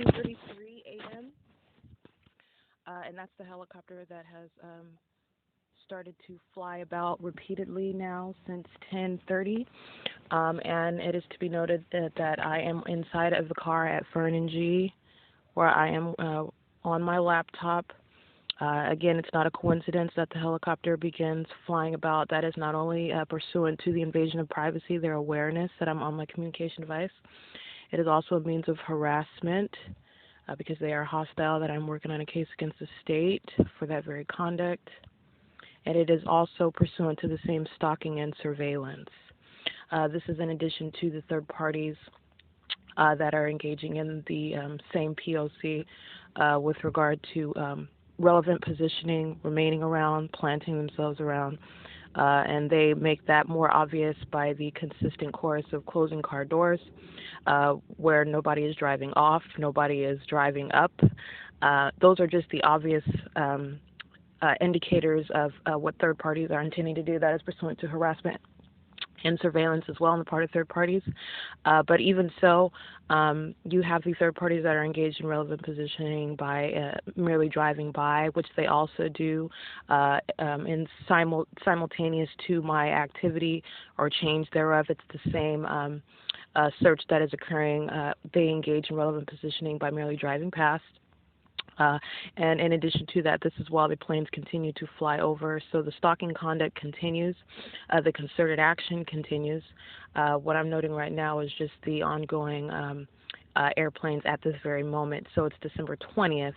10:33 a.m. And that's the helicopter that has started to fly about repeatedly now since 10:30. And it is to be noted that I am inside of the car at FERN, where I am on my laptop. Again, it's not a coincidence that the helicopter begins flying about. That is not only pursuant to the invasion of privacy, their awareness that I'm on my communication device. It is also a means of harassment because they are hostile, that I'm working on a case against the state for that very conduct. And it is also pursuant to the same stalking and surveillance. This is in addition to the third parties that are engaging in the same P.O.C. With regard to relevant positioning, remaining around, planting themselves around, and they make that more obvious by the consistent chorus of closing car doors, where nobody is driving off, nobody is driving up. Those are just the obvious indicators of what third parties are intending to do. That is pursuant to harassment and surveillance as well on the part of third parties. But even so, you have the third parties that are engaged in relevant positioning by merely driving by, which they also do in simultaneous to my activity or change thereof. It's the same search that is occurring. They engage in relevant positioning by merely driving past. And in addition to that, this is while the planes continue to fly over. So the stalking conduct continues. The concerted action continues. What I'm noting right now is just the ongoing airplanes at this very moment. So it's December 20th.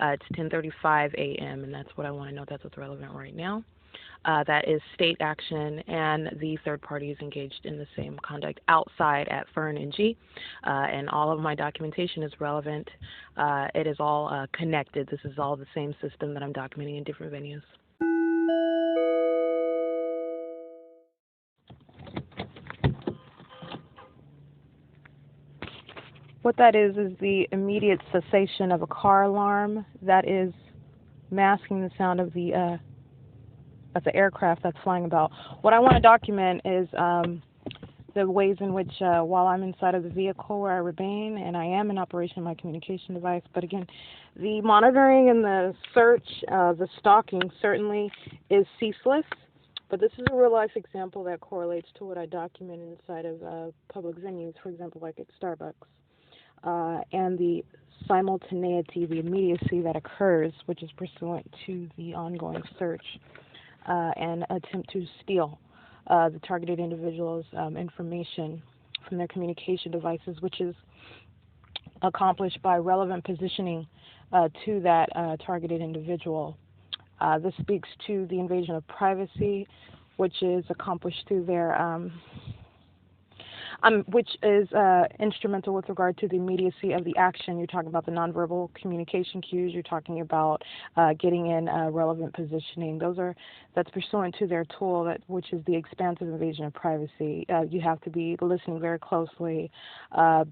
It's 10:35 a.m. and that's what I want to know. That's what's relevant right now. That is state action, and the third party is engaged in the same conduct outside at FERN, and all of my documentation is relevant. It is all connected. This is all the same system that I'm documenting in different venues. What that is the immediate cessation of a car alarm that is masking the sound of the aircraft that's flying about. What I want to document is the ways in which, while I'm inside of the vehicle where I remain, and I am in operation of my communication device, but again, the monitoring and the search, the stalking certainly is ceaseless, but this is a real-life example that correlates to what I document inside of public venues, for example, like at Starbucks, and the simultaneity, the immediacy that occurs, which is pursuant to the ongoing search and attempt to steal the targeted individual's information from their communication devices, which is accomplished by relevant positioning to that targeted individual. This speaks to the invasion of privacy, which is accomplished through their which is instrumental with regard to the immediacy of the action. You're talking about the nonverbal communication cues. You're talking about getting in relevant positioning. That's pursuant to their tool, which is the expansive invasion of privacy. You have to be listening very closely,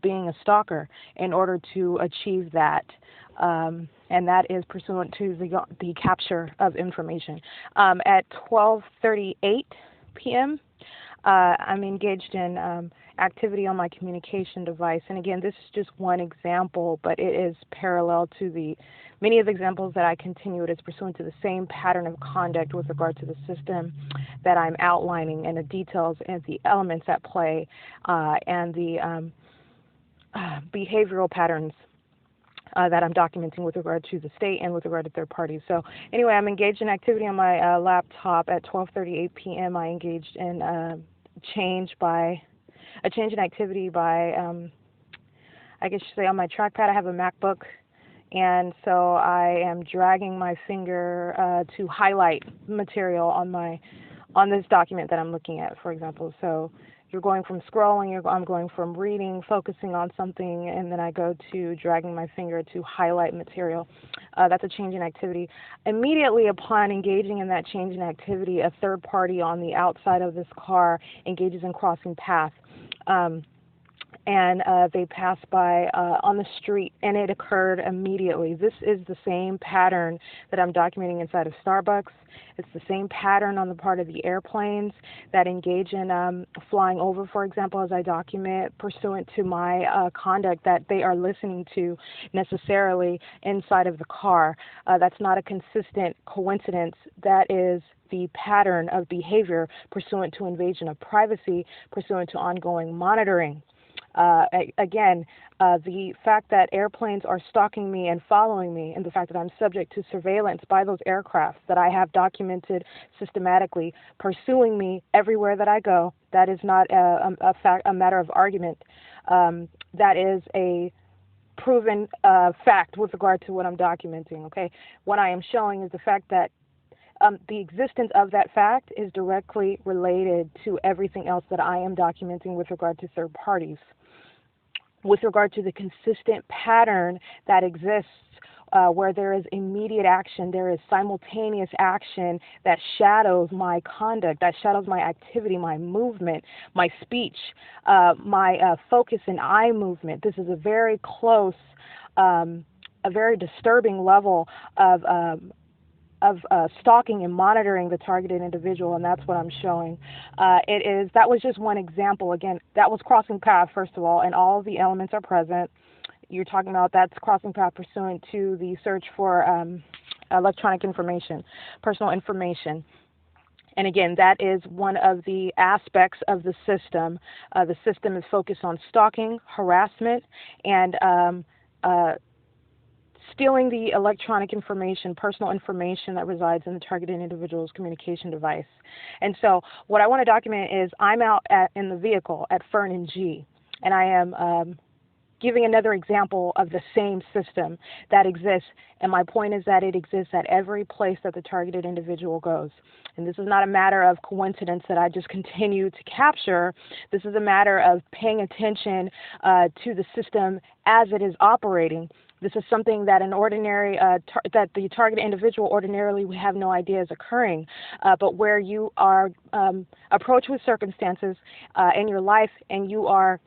being a stalker, in order to achieve that. And that is pursuant to the capture of information. At 12:38 p.m., I'm engaged in activity on my communication device. And again, this is just one example, but it is parallel to many of the examples that I continue. It is pursuant to the same pattern of conduct with regard to the system that I'm outlining, and the details and the elements at play, and the behavioral patterns that I'm documenting with regard to the state and with regard to third parties. So anyway, I'm engaged in activity on my laptop at 12:38 p.m. I engaged in a change in activity by, I guess you say, on my trackpad. I have a MacBook, and so I am dragging my finger to highlight material on this document that I'm looking at, for example. So you're going from scrolling, I'm going from reading, focusing on something, and then I go to dragging my finger to highlight material. That's a change in activity. Immediately upon engaging in that change in activity, a third party on the outside of this car engages in crossing path. and they passed by on the street, and it occurred immediately. This is the same pattern that I'm documenting inside of Starbucks. It's the same pattern on the part of the airplanes that engage in flying over, for example, as I document, pursuant to my conduct that they are listening to necessarily inside of the car. That's not a consistent coincidence. That is the pattern of behavior pursuant to invasion of privacy, pursuant to ongoing monitoring. Again, the fact that airplanes are stalking me and following me, and the fact that I'm subject to surveillance by those aircraft that I have documented systematically, pursuing me everywhere that I go, that is not a matter of argument. That is a proven fact with regard to what I'm documenting. Okay, what I am showing is the fact that the existence of that fact is directly related to everything else that I am documenting with regard to third parties. With regard to the consistent pattern that exists where there is immediate action, there is simultaneous action that shadows my conduct, that shadows my activity, my movement, my speech, my focus and eye movement. This is a very close, a very disturbing level of stalking and monitoring the targeted individual, and that's what I'm showing. That was just one example. Again, that was crossing path, first of all, and all of the elements are present. You're talking about that's crossing path pursuant to the search for electronic information, personal information. And again, that is one of the aspects of the system. The system is focused on stalking, harassment, and stealing the electronic information, personal information that resides in the targeted individual's communication device. And so what I want to document is I'm out in the vehicle at FERN and G, and I am giving another example of the same system that exists. And my point is that it exists at every place that the targeted individual goes. And this is not a matter of coincidence that I just continue to capture. This is a matter of paying attention to the system as it is operating. This is something that an ordinary, that the targeted individual ordinarily would have no idea is occurring, but where you are approached with circumstances in your life and you are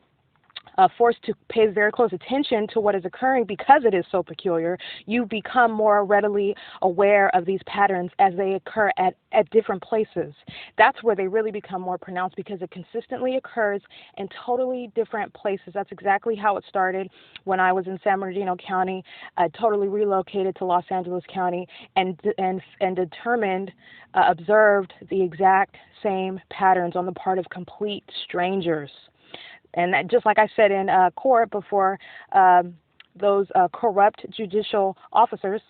forced to pay very close attention to what is occurring because it is so peculiar, you become more readily aware of these patterns as they occur at different places. That's where they really become more pronounced because it consistently occurs in totally different places. That's exactly how it started when I was in San Bernardino County. I totally relocated to Los Angeles County and determined, observed the exact same patterns on the part of complete strangers. And that, just like I said in court before, those corrupt judicial officers,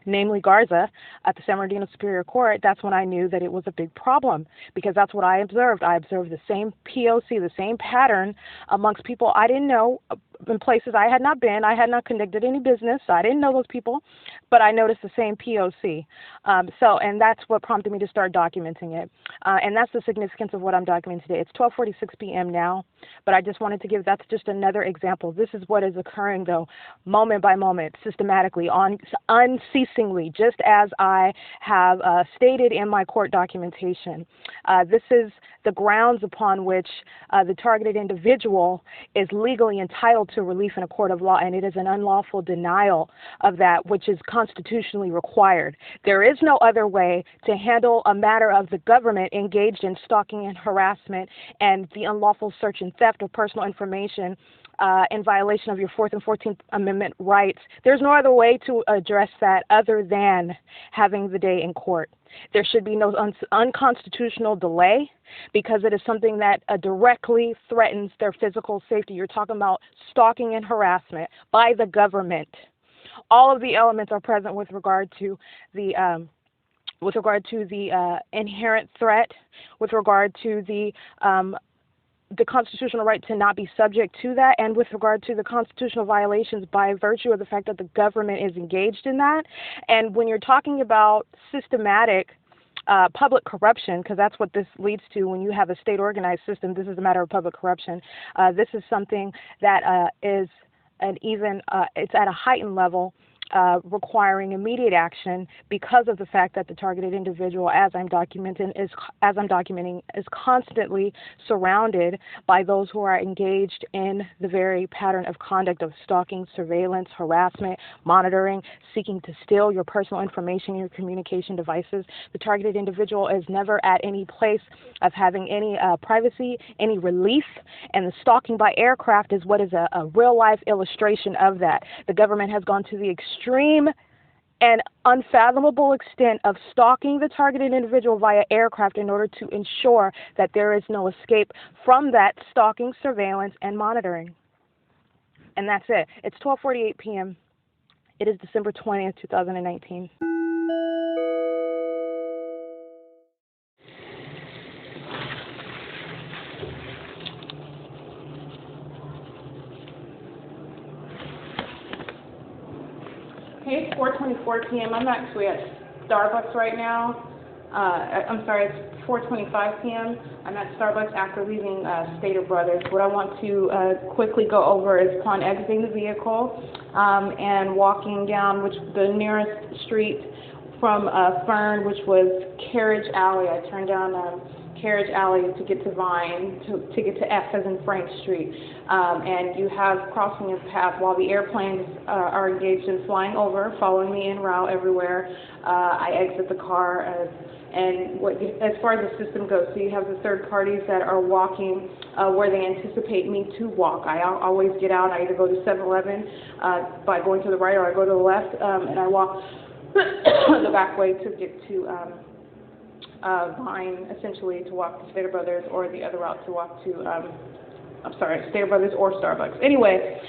namely Garza, at the San Bernardino Superior Court, that's when I knew that it was a big problem, because that's what I observed. I observed the same P.O.C., the same pattern amongst people I didn't know, in places I had not been. I had not conducted any business, so I didn't know those people, but I noticed the same P.O.C. And that's what prompted me to start documenting it. And that's the significance of what I'm documenting today. It's 12:46 p.m. now, but I just wanted to give, that's just another example. This is what is occurring, though, moment by moment, systematically, unceasingly, just as I have stated in my court documentation. This is the grounds upon which the targeted individual is legally entitled to relief in a court of law, and it is an unlawful denial of that which is constitutionally required. There is no other way to handle a matter of the government engaged in stalking and harassment and the unlawful search and theft of personal information in violation of your 4th and 14th Amendment rights. There's no other way to address that other than having the day in court. There should be no unconstitutional delay, because it is something that directly threatens their physical safety. You're talking about stalking and harassment by the government. All of the elements are present with regard to the inherent threat, with regard to the constitutional right to not be subject to that, and with regard to the constitutional violations by virtue of the fact that the government is engaged in that. And when you're talking about systematic public corruption, because that's what this leads to when you have a state organized system, this is a matter of public corruption. This is something that is it's at a heightened level requiring immediate action because of the fact that the targeted individual, as I'm documenting, is constantly surrounded by those who are engaged in the very pattern of conduct of stalking, surveillance, harassment, monitoring, seeking to steal your personal information, your communication devices. The targeted individual is never at any place of having any privacy, any relief, and the stalking by aircraft is what is a real-life illustration of that. The government has gone to the extreme and unfathomable extent of stalking the targeted individual via aircraft in order to ensure that there is no escape from that stalking, surveillance, and monitoring. And that's it. It's 12:48 p.m. It is December 20th, 2019. Okay, it's 4:24 p.m. I'm actually at Starbucks right now. I'm sorry, it's 4:25 p.m. I'm at Starbucks after leaving Stater Brothers. What I want to quickly go over is upon exiting the vehicle and walking down the nearest street from FERN, which was Carriage Alley. I turned down Carriage Alley to get to Vine, to get to F as in Frank Street. And you have crossing of path while the airplanes are engaged in flying over, following me en route everywhere. I exit the car, and as far as the system goes, so you have the third parties that are walking where they anticipate me to walk. I always get out. I either go to 7-Eleven by going to the right, or I go to the left, and I walk the back way to get to Vine, essentially, to walk to Stater Brothers, or the other route to walk to, Stater Brothers or Starbucks. Anyway,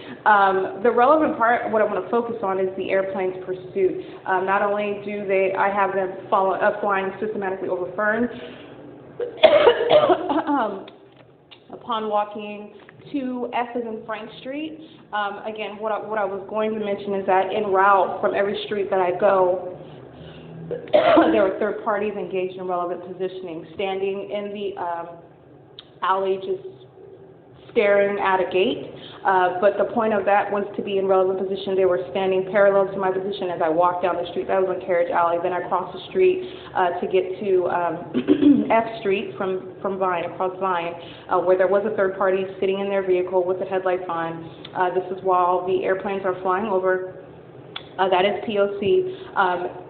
the relevant part, what I want to focus on, is the airplane's pursuit. Not only I have them flying systematically over FERN. Upon walking to F as in Frank Street, again, what I was going to mention is that en route from every street that I go, there were third parties engaged in relevant positioning, standing in the alley, just staring at a gate. But the point of that was to be in relevant position. They were standing parallel to my position as I walked down the street. That was on Carriage Alley. Then I crossed the street to get to F Street from Vine, across Vine, where there was a third party sitting in their vehicle with the headlights on. This is while the airplanes are flying over. That is P.O.C.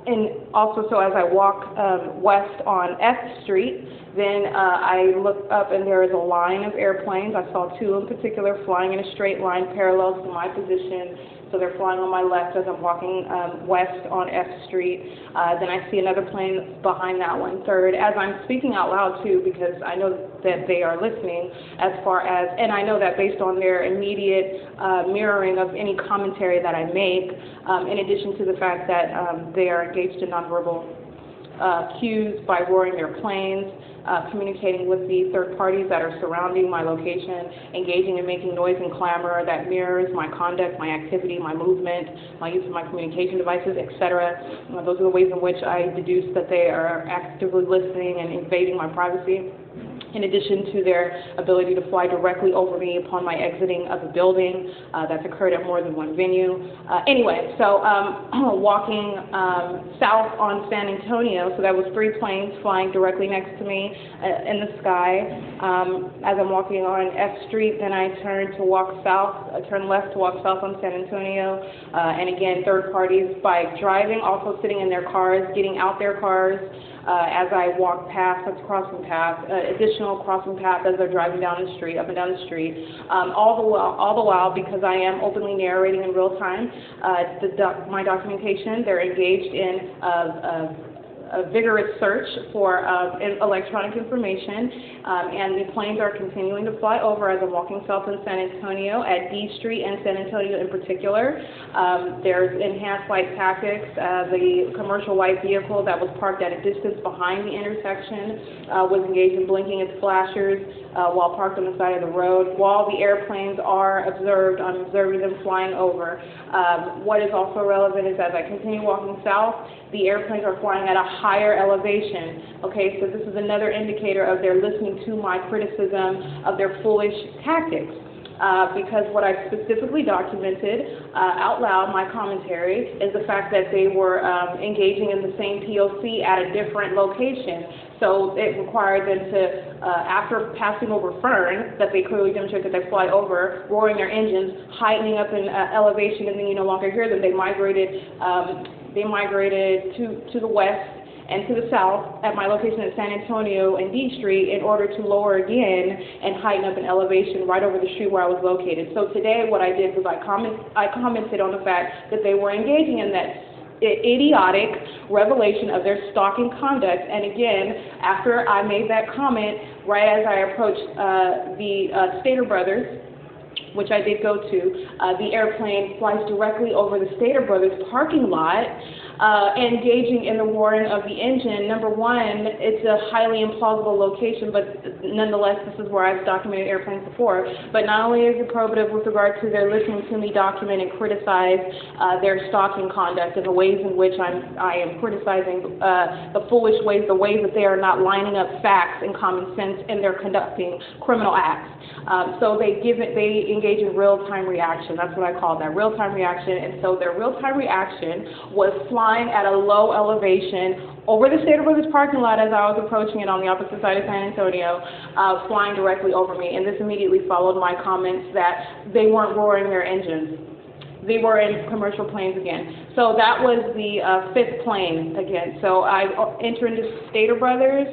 And also, so as I walk west on F Street, then I look up and there is a line of airplanes. I saw two in particular flying in a straight line parallel to my position. So they're flying on my left as I'm walking west on F Street. Then I see another plane behind that one, third. As I'm speaking out loud, too, because I know that they are listening, and I know that based on their immediate mirroring of any commentary that I make, in addition to the fact that they are engaged in nonverbal cues by roaring their planes, communicating with the third parties that are surrounding my location, engaging and making noise and clamor that mirrors my conduct, my activity, my movement, my use of my communication devices, etc. Those are the ways in which I deduce that they are actively listening and invading my privacy, in addition to their ability to fly directly over me upon my exiting of the building. That's occurred at more than one venue. Anyway, so walking south on San Antonio, so that was three planes flying directly next to me in the sky. As I'm walking on F Street, then I turn left to walk south on San Antonio. And again, third parties by driving, also sitting in their cars, getting out their cars, as I walk past, that's crossing path, additional crossing path as they're driving down the street, up and down the street. All the while, because I am openly narrating in real time, my documentation, they're engaged in a vigorous search for electronic information, and the planes are continuing to fly over as I'm walking south in San Antonio at D Street and San Antonio in particular. There's enhanced light tactics. The commercial white vehicle that was parked at a distance behind the intersection was engaged in blinking its flashers while parked on the side of the road. While the airplanes are observed, I'm observing them flying over. What is also relevant is as I continue walking south, the airplanes are flying at a higher elevation. Okay, so this is another indicator of their listening to my criticism of their foolish tactics. because what I specifically documented out loud, my commentary, is the fact that they were engaging in the same P.O.C. at a different location. So it required them to, after passing over FERN, that they clearly demonstrate that they fly over, roaring their engines, heightening up in elevation, and then you no longer hear them. They migrated to the west and to the south at my location at San Antonio and D Street in order to lower again and heighten up in elevation right over the street where I was located. So today what I did was I commented on the fact that they were engaging in that idiotic revelation of their stalking conduct. And again, after I made that comment, right as I approached the Stater Brothers, which I did go to, the airplane flies directly over the Stater Brothers parking lot, engaging in the roaring of the engine. Number one, it's a highly implausible location, but nonetheless, this is where I've documented airplanes before. But not only is it probative with regard to their listening to me document and criticize their stalking conduct and the ways in which I am criticizing the foolish ways, the ways that they are not lining up facts and common sense and they're conducting criminal acts. So they engage in real-time reaction. That's what I call that, real-time reaction. And so their real-time reaction was flying at a low elevation over the Stater Brothers parking lot as I was approaching it on the opposite side of San Antonio, flying directly over me. And this immediately followed my comments that they weren't roaring their engines. They were in commercial planes again. So that was the fifth plane again. So I entered into Stater Brothers,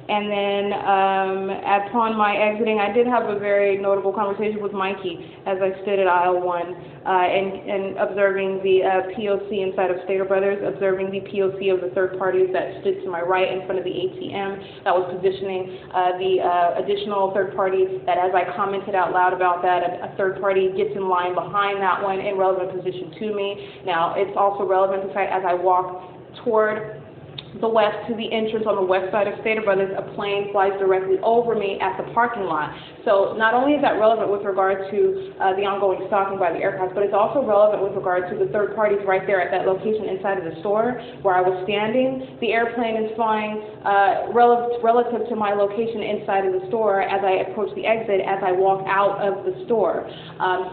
and then upon my exiting, I did have a very notable conversation with Mikey as I stood at aisle 1 and observing the P.O.C. inside of Stater Brothers, observing the P.O.C. of the third parties that stood to my right in front of the ATM that was positioning the additional third parties that, as I commented out loud about that, a third party gets in line behind that one in relevant position to me. Now, it's also relevant to the fact as I walk toward the west to the entrance on the west side of Stater Brothers, a plane flies directly over me at the parking lot. So not only is that relevant with regard to the ongoing stalking by the aircraft, but it's also relevant with regard to the third parties right there at that location inside of the store where I was standing. The airplane is flying relative to my location inside of the store as I approach the exit, as I walk out of the store.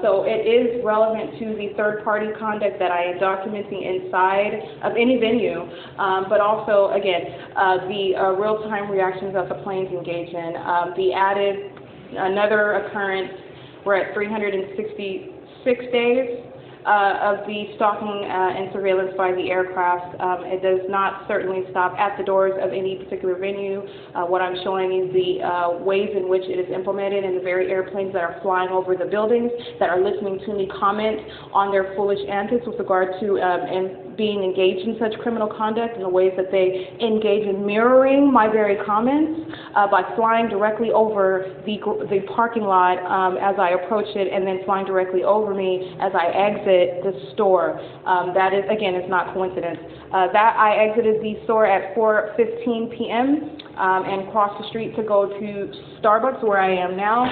So it is relevant to the third party conduct that I am documenting inside of any venue, but also, again, the real-time reactions that the planes engage in. Another occurrence, we're at 366 days of the stalking and surveillance by the aircraft. It does not certainly stop at the doors of any particular venue. What I'm showing is the ways in which it is implemented in the very airplanes that are flying over the buildings, that are listening to me comment on their foolish antics with regard to and being engaged in such criminal conduct, in the ways that they engage in mirroring my very comments by flying directly over the parking lot as I approach it, and then flying directly over me as I exit the store. That is, again, it's not coincidence. That I exited the store at 4:15 p.m. And crossed the street to go to Starbucks, where I am now,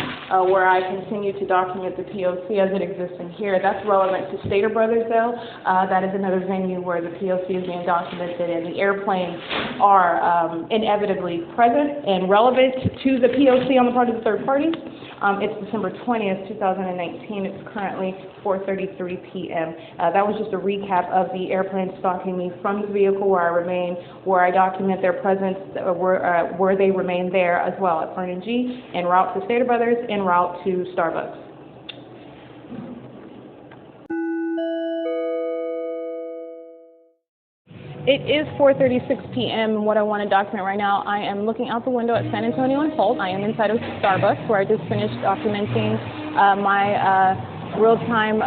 where I continue to document the P.O.C. as it exists in here. That's relevant to Stater Brothers, though. That is another venue where the P.O.C. is being documented, and the airplanes are inevitably present and relevant to the P.O.C. on the part of the third parties. It's December 20th, 2019. It's currently 4:33 p.m. That was just a recap of the airplane stalking me from the vehicle where I remain, where I document their presence, where they remain there as well at FERN and G, en route to Stater Brothers, en route to Starbucks. It is 4:36 p.m. and what I want to document right now, I am looking out the window at San Antonio and HOLT. I am inside of Starbucks, where I just finished documenting my real-time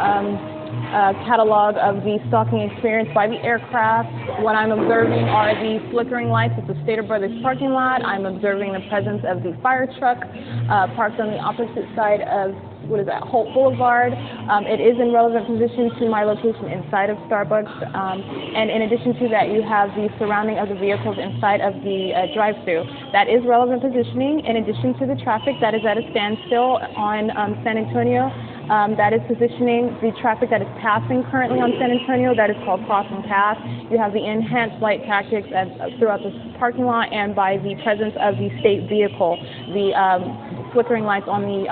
catalog of the stalking experience by the aircraft. What I'm observing are the flickering lights at the Stater Brothers parking lot. I'm observing the presence of the fire truck parked on the opposite side of HOLT Boulevard. It is in relevant position to my location inside of Starbucks. And in addition to that, you have the surrounding of the vehicles inside of the drive-thru. That is relevant positioning, in addition to the traffic that is at a standstill on San Antonio. That is positioning the traffic that is passing currently on San Antonio. That is called crossing path. You have the enhanced light tactics throughout the parking lot, and by the presence of the state vehicle, the flickering lights on the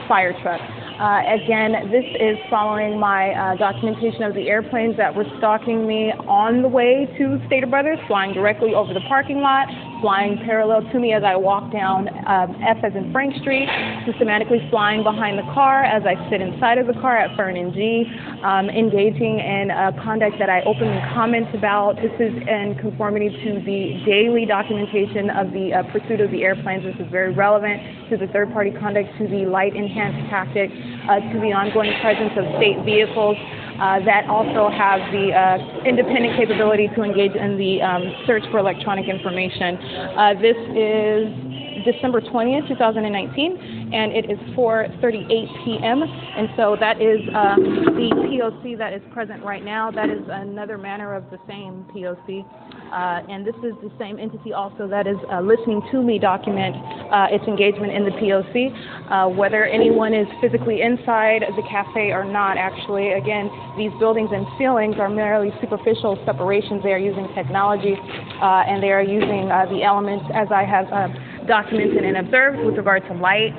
fire truck. Again, this is following my documentation of the airplanes that were stalking me on the way to Stater Brothers, flying directly over the parking lot, flying parallel to me as I walk down F as in Frank Street, systematically flying behind the car as I sit inside of the car at FERN and G, engaging in conduct that I openly comment about. This is in conformity to the daily documentation of the pursuit of the airplanes. This is very relevant to the third-party conduct, to the light-enhanced tactics, to the ongoing presence of state vehicles that also have the independent capability to engage in the search for electronic information. This is December 20th, 2019, and it is 4:38 p.m. And so that is the P.O.C. that is present right now. That is another manner of the same P.O.C. And this is the same entity also that is listening to me document its engagement in the P.O.C. Whether anyone is physically inside the cafe or not, actually, again, these buildings and ceilings are merely superficial separations. They are using technology, and they are using the elements as I have documented and observed with regard to light,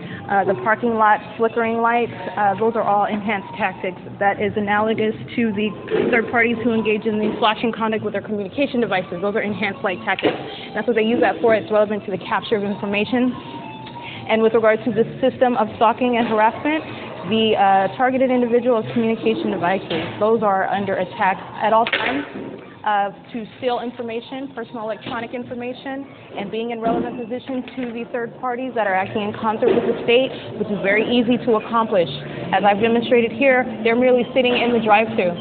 the parking lot flickering lights. Those are all enhanced tactics. That is analogous to the third parties who engage in the flashing conduct with their communication devices. Those are enhanced light tactics. That's what they use that for. It's relevant to the capture of information. And with regard to the system of stalking and harassment, the targeted individual communication devices, those are under attack at all times. To steal information, personal electronic information, and being in relevant position to the third parties that are acting in concert with the state, which is very easy to accomplish. As I've demonstrated here, they're merely sitting in the drive-thru.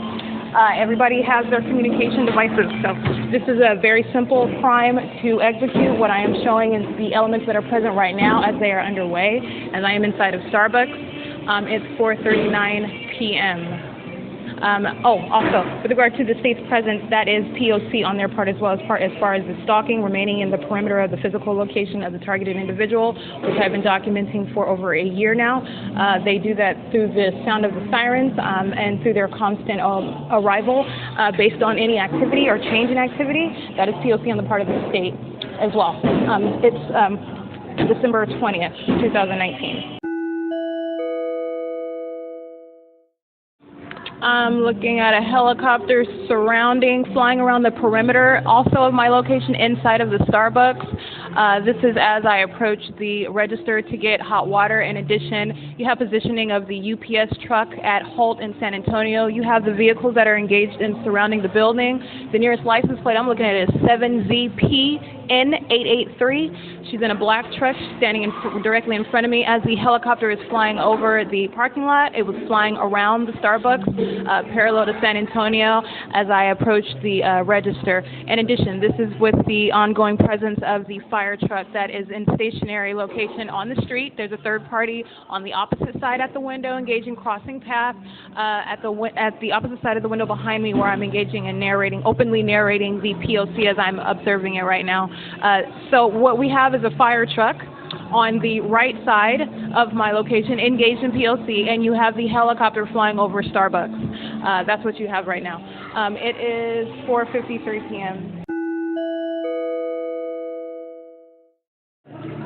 Everybody has their communication devices, so this is a very simple crime to execute. What I am showing is the elements that are present right now as they are underway, as I am inside of Starbucks. It's 4:39 p.m. Also, with regard to the state's presence, that is P.O.C. on their part as well, as far as the stalking, remaining in the perimeter of the physical location of the targeted individual, which I've been documenting for over a year now. They do that through the sound of the sirens and through their constant arrival based on any activity or change in activity. That is P.O.C. on the part of the state as well. It's December 20th, 2019. I'm looking at a helicopter flying around the perimeter, also of my location inside of the Starbucks. This is as I approach the register to get hot water. In addition, you have positioning of the U.S. truck at HOLT in San Antonio. You have the vehicles that are engaged in surrounding the building. The nearest license plate I'm looking at is 7ZPN883. She's in a black truck standing directly in front of me as the helicopter is flying over the parking lot. It was flying around the Starbucks, parallel to San Antonio, as I approached the register. In addition, this is with the ongoing presence of the fire truck that is in stationary location on the street. There's a third party on the opposite side at the window engaging crossing path at the opposite side of the window behind me, where I'm engaging and openly narrating the P.O.C. as I'm observing it right now. So what we have is a fire truck on the right side of my location engaged in P.O.C., and you have the helicopter flying over Starbucks. That's what you have right now. It is 4:53 p.m.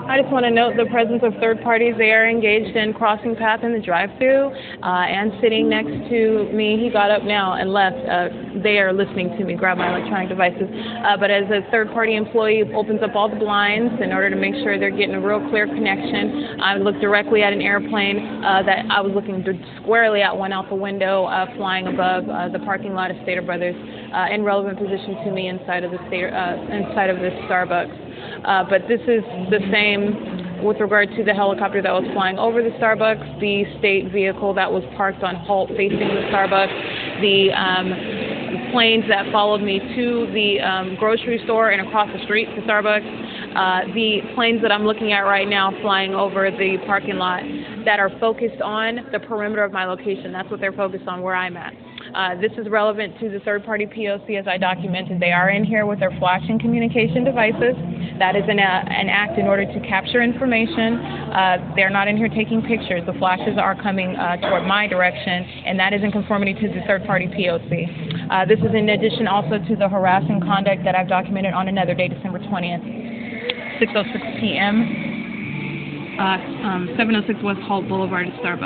I just want to note the presence of third parties. They are engaged in crossing path in the drive-thru and sitting next to me. He got up now and left. They are listening to me grab my electronic devices. But as a third-party employee opens up all the blinds in order to make sure they're getting a real clear connection, I looked directly at an airplane that I was looking squarely at one out the window flying above the parking lot of Stater Brothers in relevant position to me inside of this Starbucks. But this is the same with regard to the helicopter that was flying over the Starbucks, the state vehicle that was parked on HOLT facing the Starbucks, the planes that followed me to the grocery store and across the street to Starbucks, the planes that I'm looking at right now flying over the parking lot that are focused on the perimeter of my location. That's what they're focused on where I'm at. This is relevant to the third-party P.O.C. as I documented. They are in here with their flashing communication devices. That is an act in order to capture information. They're not in here taking pictures. The flashes are coming toward my direction, and that is in conformity to the third-party P.O.C. This is in addition also to the harassing conduct that I've documented on another day, December 20th, 6:06 p.m. 706 West HOLT Boulevard at Starbucks.